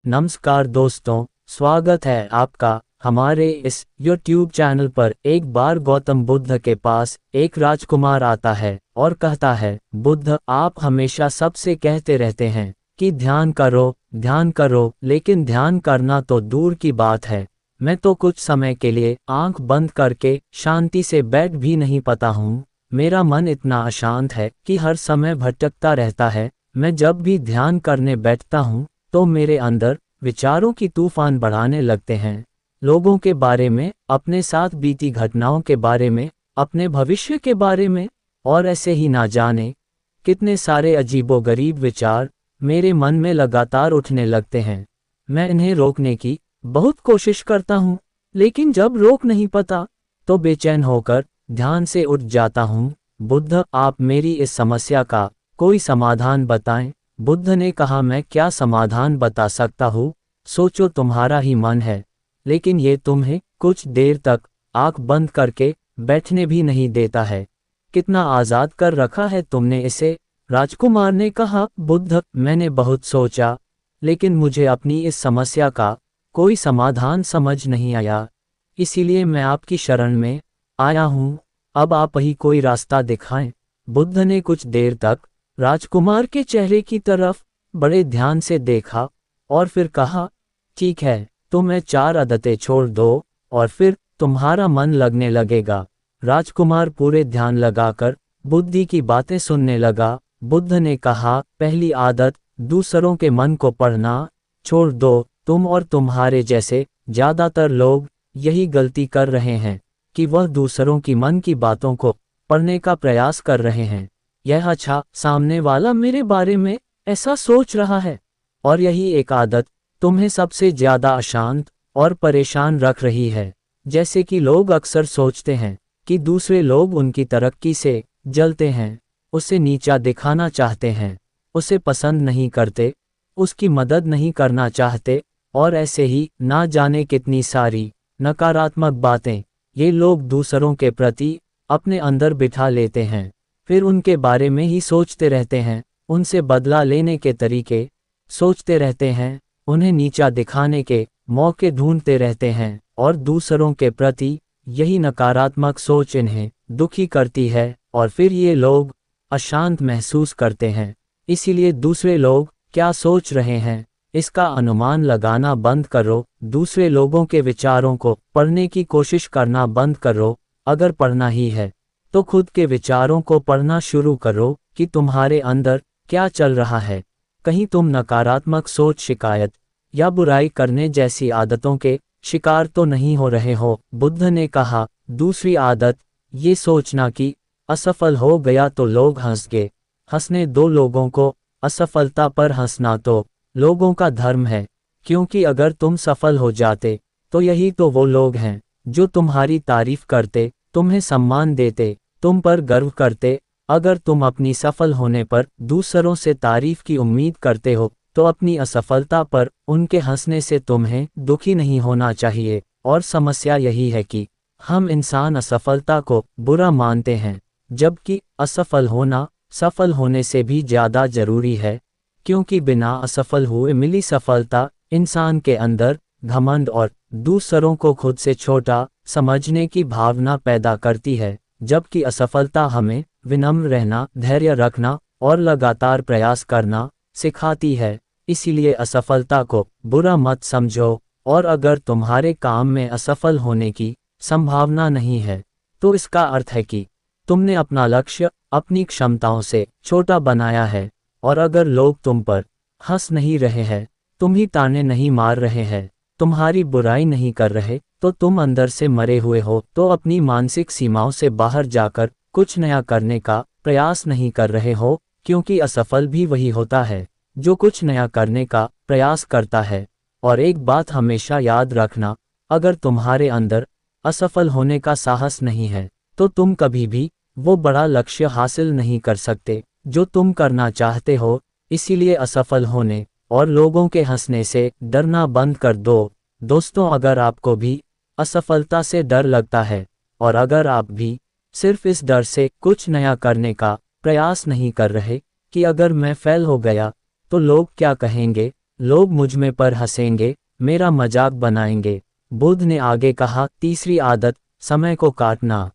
नमस्कार दोस्तों, स्वागत है आपका हमारे इस YouTube चैनल पर। एक बार गौतम बुद्ध के पास एक राजकुमार आता है और कहता है, बुद्ध, आप हमेशा सबसे कहते रहते हैं कि ध्यान करो, लेकिन ध्यान करना तो दूर की बात है। मैं तो कुछ समय के लिए आंख बंद करके शांति से बैठ भी नहीं पाता हूँ। मेरा मन इतना अशांत है कि हर समय भटकता रहता है। मैं जब भी ध्यान करने बैठता हूँ तो मेरे अंदर विचारों की तूफान बढ़ाने लगते हैं। लोगों के बारे में, अपने साथ बीती घटनाओं के बारे में, अपने भविष्य के बारे में, और ऐसे ही ना जाने कितने सारे अजीबोगरीब विचार मेरे मन में लगातार उठने लगते हैं। मैं इन्हें रोकने की बहुत कोशिश करता हूँ, लेकिन जब रोक नहीं पाता तो बेचैन होकर ध्यान से उठ जाता हूँ। बुद्ध, आप मेरी इस समस्या का कोई समाधान बताएं। बुद्ध ने कहा, मैं क्या समाधान बता सकता हूँ? सोचो, तुम्हारा ही मन है, लेकिन ये तुम्हें कुछ देर तक आंख बंद करके बैठने भी नहीं देता है। कितना आज़ाद कर रखा है तुमने इसे। राजकुमार ने कहा, बुद्ध, मैंने बहुत सोचा, लेकिन मुझे अपनी इस समस्या का कोई समाधान समझ नहीं आया, इसीलिए मैं आपकी शरण में आया हूँ। अब आप ही कोई रास्ता दिखाएं। बुद्ध ने कुछ देर तक राजकुमार के चेहरे की तरफ बड़े ध्यान से देखा और फिर कहा, ठीक है, तुम्हें 4 आदतें छोड़ दो और फिर तुम्हारा मन लगने लगेगा। राजकुमार पूरे ध्यान लगाकर बुद्धि की बातें सुनने लगा। बुद्ध ने कहा, पहली आदत, दूसरों के मन को पढ़ना छोड़ दो। तुम और तुम्हारे जैसे ज़्यादातर लोग यही गलती कर रहे हैं कि वह दूसरों की मन की बातों को पढ़ने का प्रयास कर रहे हैं। यह अच्छा, सामने वाला मेरे बारे में ऐसा सोच रहा है। और यही एक आदत तुम्हें सबसे ज़्यादा अशांत और परेशान रख रही है। जैसे कि लोग अक्सर सोचते हैं कि दूसरे लोग उनकी तरक्की से जलते हैं, उसे नीचा दिखाना चाहते हैं, उसे पसंद नहीं करते, उसकी मदद नहीं करना चाहते, और ऐसे ही ना जाने कितनी सारी नकारात्मक बातें ये लोग दूसरों के प्रति अपने अंदर बिठा लेते हैं। फिर उनके बारे में ही सोचते रहते हैं, उनसे बदला लेने के तरीके सोचते रहते हैं, उन्हें नीचा दिखाने के मौके ढूंढते रहते हैं, और दूसरों के प्रति यही नकारात्मक सोच इन्हें दुखी करती है, और फिर ये लोग अशांत महसूस करते हैं। इसीलिए दूसरे लोग क्या सोच रहे हैं इसका अनुमान लगाना बंद करो। दूसरे लोगों के विचारों को पढ़ने की कोशिश करना बंद करो। अगर पढ़ना ही है तो खुद के विचारों को पढ़ना शुरू करो कि तुम्हारे अंदर क्या चल रहा है। कहीं तुम नकारात्मक सोच, शिकायत या बुराई करने जैसी आदतों के शिकार तो नहीं हो रहे हो। बुद्ध ने कहा, दूसरी आदत, ये सोचना कि असफल हो गया तो लोग हंसगे। हंसने दो लोगों को, असफलता पर हंसना तो लोगों का धर्म है, क्योंकि अगर तुम सफल हो जाते तो यही तो वो लोग हैं जो तुम्हारी तारीफ करते, तुम्हें सम्मान देते, तुम पर गर्व करते। अगर तुम अपनी सफल होने पर दूसरों से तारीफ की उम्मीद करते हो तो अपनी असफलता पर उनके हंसने से तुम्हें दुखी नहीं होना चाहिए। और समस्या यही है कि हम इंसान असफलता को बुरा मानते हैं, जबकि असफल होना सफल होने से भी ज़्यादा जरूरी है, क्योंकि बिना असफल हुए मिली सफलता इंसान के अंदर घमंड और दूसरों को खुद से छोटा समझने की भावना पैदा करती है, जबकि असफलता हमें विनम्र रहना, धैर्य रखना और लगातार प्रयास करना सिखाती है। इसीलिए असफलता को बुरा मत समझो, और अगर तुम्हारे काम में असफल होने की संभावना नहीं है तो इसका अर्थ है कि तुमने अपना लक्ष्य अपनी क्षमताओं से छोटा बनाया है। और अगर लोग तुम पर हंस नहीं रहे हैं, तुम्हें ताने नहीं मार रहे हैं, तुम्हारी बुराई नहीं कर रहे, तो तुम अंदर से मरे हुए हो। तो अपनी मानसिक सीमाओं से बाहर जाकर कुछ नया करने का प्रयास नहीं कर रहे हो, क्योंकि असफल भी वही होता है जो कुछ नया करने का प्रयास करता है। और एक बात हमेशा याद रखना, अगर तुम्हारे अंदर असफल होने का साहस नहीं है तो तुम कभी भी वो बड़ा लक्ष्य हासिल नहीं कर सकते जो तुम करना चाहते हो। इसीलिए असफल होने और लोगों के हंसने से डरना बंद कर दो। दोस्तों, अगर आपको भी असफलता से डर लगता है, और अगर आप भी सिर्फ इस डर से कुछ नया करने का प्रयास नहीं कर रहे कि अगर मैं फेल हो गया तो लोग क्या कहेंगे, लोग मुझ में पर हंसेंगे, मेरा मजाक बनाएंगे। बुद्ध ने आगे कहा, तीसरी आदत, समय को काटना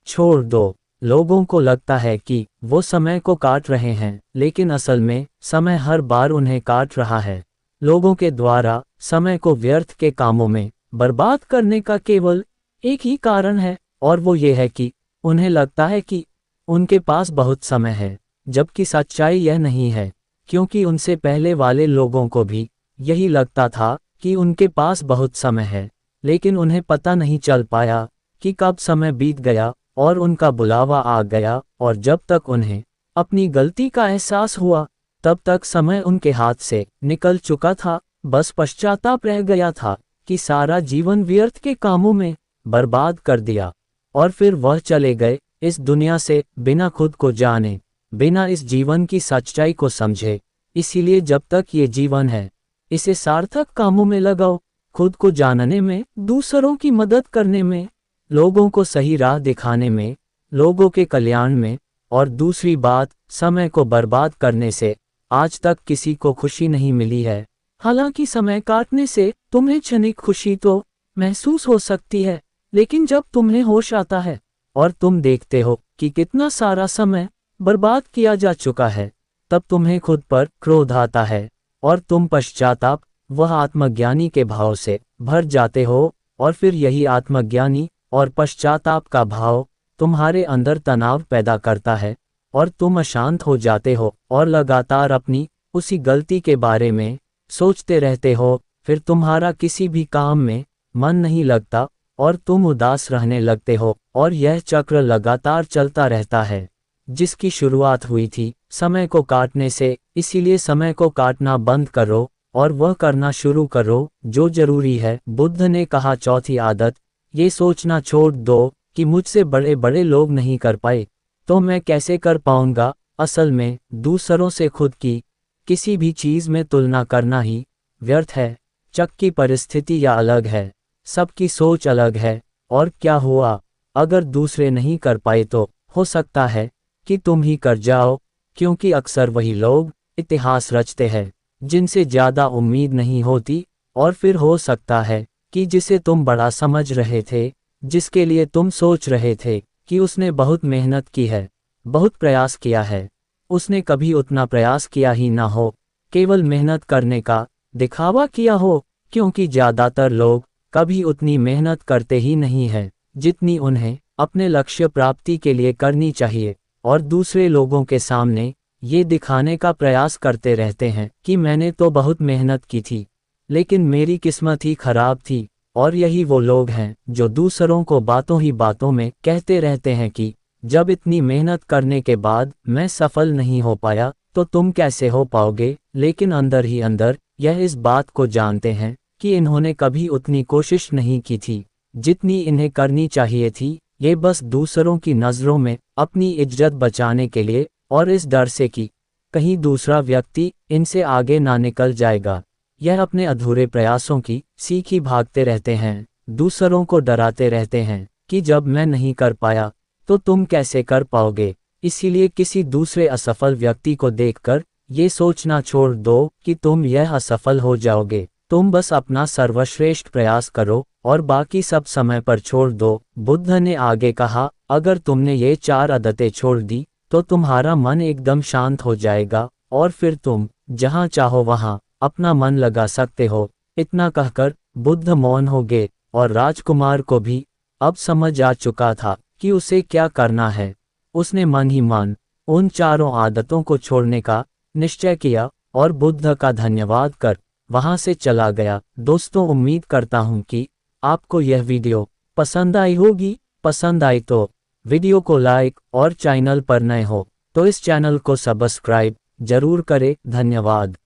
छोड़ दो। लोगों को लगता है कि वो समय को काट रहे हैं, लेकिन असल में समय हर बार उन्हें काट रहा है। लोगों के द्वारा समय को व्यर्थ के कामों में बर्बाद करने का केवल एक ही कारण है, और वो ये है कि उन्हें लगता है कि उनके पास बहुत समय है, जबकि सच्चाई यह नहीं है, क्योंकि उनसे पहले वाले लोगों को भी यही लगता था कि उनके पास बहुत समय है, लेकिन उन्हें पता नहीं चल पाया कि कब समय बीत गया और उनका बुलावा आ गया, और जब तक उन्हें अपनी गलती का एहसास हुआ तब तक समय उनके हाथ से निकल चुका था। बस पश्चाताप रह गया था कि सारा जीवन व्यर्थ के कामों में बर्बाद कर दिया, और फिर वह चले गए इस दुनिया से बिना खुद को जाने, बिना इस जीवन की सच्चाई को समझे। इसीलिए जब तक ये जीवन है, इसे सार्थक कामों में लगाओ, खुद को जानने में, दूसरों की मदद करने में, लोगों को सही राह दिखाने में, लोगों के कल्याण में। और दूसरी बात, समय को बर्बाद करने से आज तक किसी को खुशी नहीं मिली है। हालांकि समय काटने से तुम्हें क्षणिक खुशी तो महसूस हो सकती है, लेकिन जब तुम्हें होश आता है और तुम देखते हो कि कितना सारा समय बर्बाद किया जा चुका है, तब तुम्हें खुद पर क्रोध आता है और तुम पश्चाताप, वह आत्मज्ञानी के भाव से भर जाते हो। और फिर यही आत्मज्ञानी और पश्चाताप का भाव तुम्हारे अंदर तनाव पैदा करता है, और तुम अशांत हो जाते हो और लगातार अपनी उसी गलती के बारे में सोचते रहते हो। फिर तुम्हारा किसी भी काम में मन नहीं लगता और तुम उदास रहने लगते हो, और यह चक्र लगातार चलता रहता है, जिसकी शुरुआत हुई थी समय को काटने से। इसीलिए समय को काटना बंद करो और वह करना शुरू करो जो जरूरी है। बुद्ध ने कहा, चौथी आदत, ये सोचना छोड़ दो कि मुझसे बड़े बड़े लोग नहीं कर पाए तो मैं कैसे कर पाऊंगा। असल में दूसरों से खुद की किसी भी चीज में तुलना करना ही व्यर्थ है। चक की परिस्थिति या अलग है, सबकी सोच अलग है, और क्या हुआ अगर दूसरे नहीं कर पाए तो हो सकता है कि तुम ही कर जाओ, क्योंकि अक्सर वही लोग इतिहास रचते हैं जिनसे ज़्यादा उम्मीद नहीं होती। और फिर हो सकता है कि जिसे तुम बड़ा समझ रहे थे, जिसके लिए तुम सोच रहे थे कि उसने बहुत मेहनत की है, बहुत प्रयास किया है, उसने कभी उतना प्रयास किया ही ना हो, केवल मेहनत करने का दिखावा किया हो। क्योंकि ज़्यादातर लोग कभी उतनी मेहनत करते ही नहीं हैं जितनी उन्हें अपने लक्ष्य प्राप्ति के लिए करनी चाहिए, और दूसरे लोगों के सामने ये दिखाने का प्रयास करते रहते हैं कि मैंने तो बहुत मेहनत की थी, लेकिन मेरी किस्मत ही खराब थी। और यही वो लोग हैं जो दूसरों को बातों ही बातों में कहते रहते हैं कि जब इतनी मेहनत करने के बाद मैं सफल नहीं हो पाया तो तुम कैसे हो पाओगे। लेकिन अंदर ही अंदर यह इस बात को जानते हैं कि इन्होंने कभी उतनी कोशिश नहीं की थी जितनी इन्हें करनी चाहिए थी। ये बस दूसरों की नज़रों में अपनी इज्जत बचाने के लिए, और इस डर से कि कहीं दूसरा व्यक्ति इनसे आगे ना निकल जाएगा, यह अपने अधूरे प्रयासों की सीखी भागते रहते हैं। दूसरों को डराते रहते हैं कि जब मैं नहीं कर पाया तो तुम कैसे कर पाओगे। इसीलिए किसी दूसरे असफल व्यक्ति को देखकर ये सोचना छोड़ दो कि तुम यह असफल हो जाओगे। तुम बस अपना सर्वश्रेष्ठ प्रयास करो और बाकी सब समय पर छोड़ दो। बुद्ध ने आगे कहा, अगर तुमने ये 4 आदतें छोड़ दी तो तुम्हारा मन एकदम शांत हो जाएगा, और फिर तुम जहां चाहो वहां अपना मन लगा सकते हो। इतना कहकर बुद्ध मौन हो गए, और राजकुमार को भी अब समझ आ चुका था कि उसे क्या करना है। उसने मन ही मन उन 4 आदतों को छोड़ने का निश्चय किया और बुद्ध का धन्यवाद कर वहां से चला गया। दोस्तों, उम्मीद करता हूं कि आपको यह वीडियो पसंद आई होगी। पसंद आई तो वीडियो को लाइक, और चैनल पर नए हो तो इस चैनल को सब्सक्राइब जरूर करें। धन्यवाद।